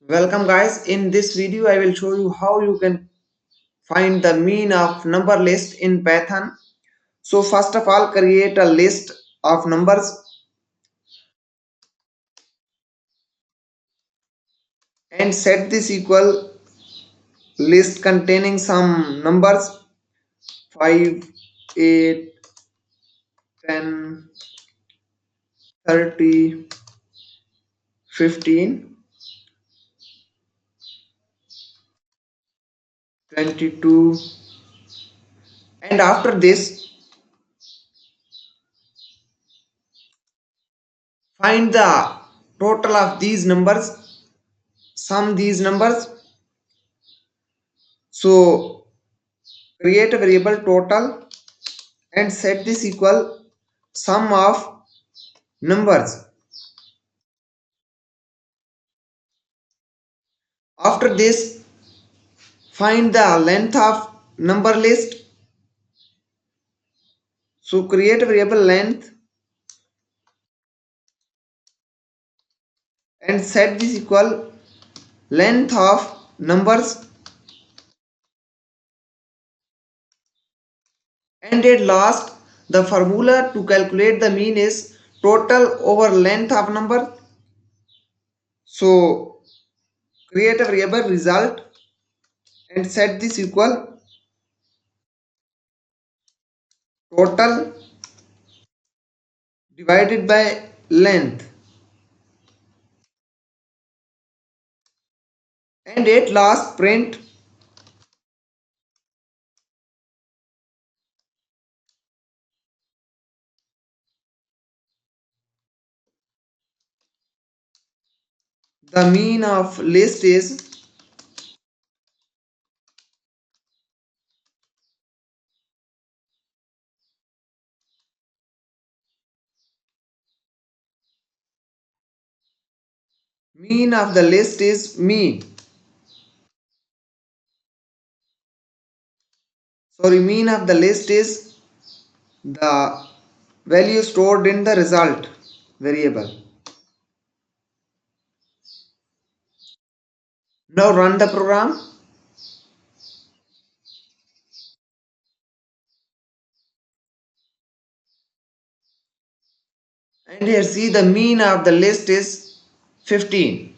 Welcome guys. In this video I will show you how you can find the mean of number list in Python. So first of all, create a list of numbers and set this equal list containing some numbers 5, 8, 10, 30, 15, 22, and after this find the total of these numbers, sum these numbers. So create a variable total and set this equal sum of numbers. After this, find the length of number list. So create a variable length and set this equal length of numbers. And at last, the formula to calculate the mean is total over length of number. So create a variable result and set this equal total divided by length. And at last, print the mean of list is mean of the list is mean. Mean of the list is the value stored in the result variable. Now run the program and here see the mean of the list is 15.